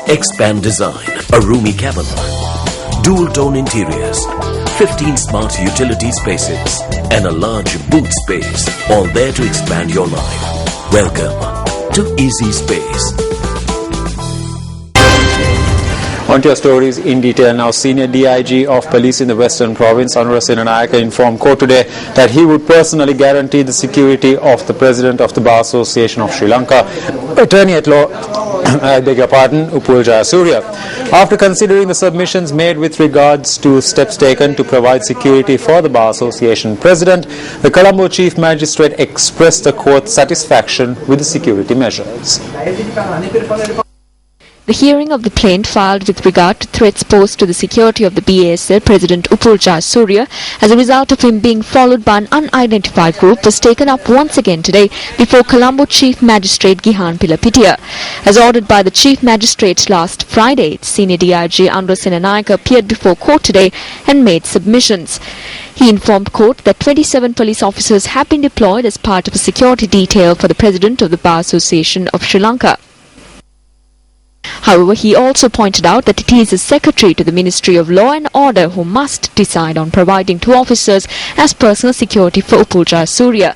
Expand design, a roomy cabin, dual tone interiors, 15 smart utility spaces, and a large boot space, all there to expand your life. Welcome to Easy Space. On to your stories in detail now. Senior DIG of Police in the Western Province, Anurasena Nayaka, informed court today that he would personally guarantee the security of the President of the Bar Association of Sri Lanka, Attorney at Law, Upul Jayasuriya. After considering the submissions made with regards to steps taken to provide security for the Bar Association President, the Colombo Chief Magistrate expressed the court's satisfaction with the security measures. The hearing of the plaint filed with regard to threats posed to the security of the BASL President Upul Jayasuriya as a result of him being followed by an unidentified group was taken up once again today before Colombo Chief Magistrate Gihan Pilapitiya. As ordered by the Chief Magistrate last Friday, Senior DIG Anurasena Nayaka appeared before court today and made submissions. He informed court that 27 police officers have been deployed as part of a security detail for the President of the Bar Association of Sri Lanka. However, he also pointed out that it is the Secretary to the Ministry of Law and Order who must decide on providing 2 officers as personal security for Upul Jayasuriya.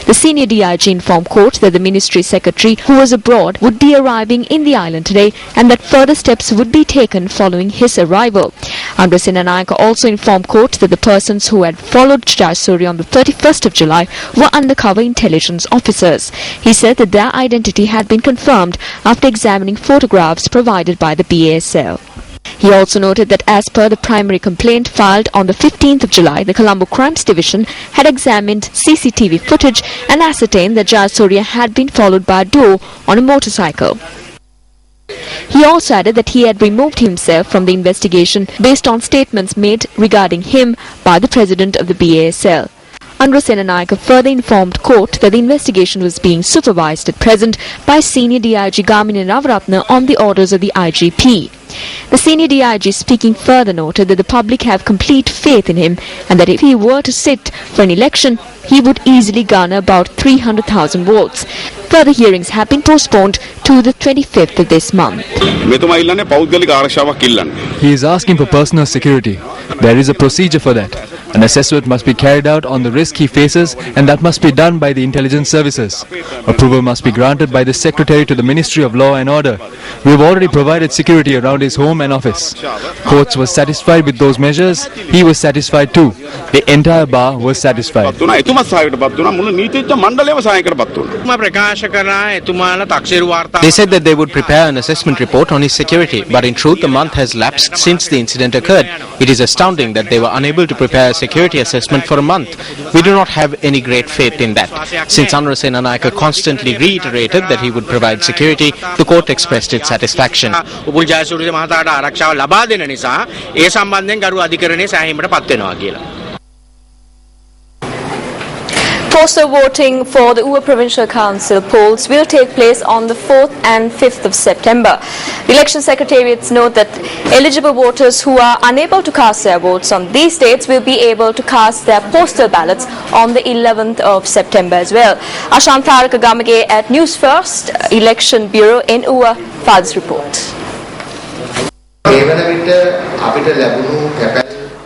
The senior DIG informed court that the Ministry Secretary, who was abroad, would be arriving in the island today and that further steps would be taken following his arrival. Anurasena Nayaka also informed court that the persons who had followed Jayasuriya on the 31st of July were undercover intelligence officers. He said that their identity had been confirmed after examining photographs provided by the BASL. He also noted that as per the primary complaint filed on the 15th of July, the Colombo Crimes Division had examined CCTV footage and ascertained that Jayasuriya had been followed by a duo on a motorcycle. He also added that he had removed himself from the investigation based on statements made regarding him by the President of the BASL. Anurasena Nayaka further informed court that the investigation was being supervised at present by Senior DIG Gamini Navaratna on the orders of the IGP. The Senior DIG speaking further noted that the public have complete faith in him and that if he were to sit for an election, he would easily garner about 300,000 votes. Further hearings have been postponed to the 25th of this month. He is asking for personal security. There is a procedure for that. An assessment must be carried out on the risk he faces, and that must be done by the intelligence services. Approval must be granted by the Secretary to the Ministry of Law and Order. We have already provided security around his home and office. Courts were satisfied with those measures. He was satisfied too. The entire bar was satisfied. They said that they would prepare an assessment report on his security, but in truth a month has lapsed since the incident occurred. It is astounding that they were unable to prepare a security assessment for a month. We do not have any great faith in that. Since Anurasena Nayaka constantly reiterated that he would provide security, the court expressed its satisfaction. Postal voting for the Uva Provincial Council polls will take place on the 4th and 5th of September. The election secretariats note that eligible voters who are unable to cast their votes on these dates will be able to cast their postal ballots on the 11th of September as well. Ashan Tharaka Gamage at Newsfirst, Election Bureau in Uva, files report.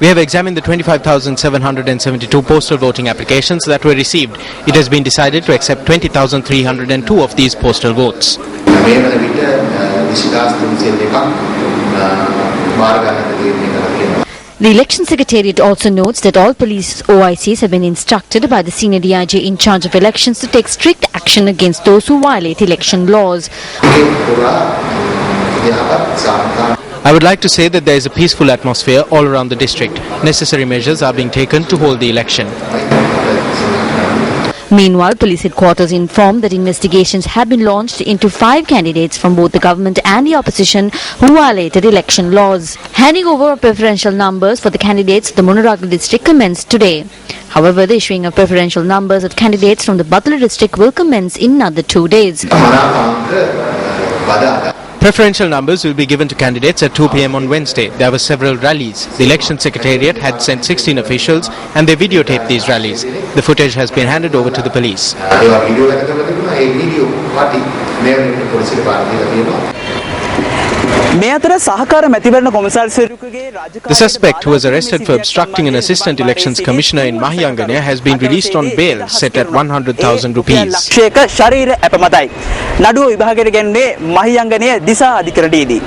We have examined the 25,772 postal voting applications that were received. It has been decided to accept 20,302 of these postal votes. The Election Secretariat also notes that all police OICs have been instructed by the Senior DIG in charge of elections to take strict action against those who violate election laws. I would like to say that there is a peaceful atmosphere all around the district. Necessary measures are being taken to hold the election. Meanwhile, police headquarters informed that investigations have been launched into 5 candidates from both the government and the opposition who violated election laws. Handing over of preferential numbers for the candidates of the Munaraga district commenced today. However, the issuing of preferential numbers of candidates from the Butler district will commence in another 2 days. Preferential numbers will be given to candidates at 2 p.m. on Wednesday. There were several rallies. The Election Secretariat had sent 16 officials and they videotaped these rallies. The footage has been handed over to the police. The suspect, who was arrested for obstructing an assistant elections commissioner in Mahiyangana, has been released on bail set at 100,000 rupees. නඩුව විභාගයට ගැන්නේ මහියංගනයේ දිසා අධිකරණයේදී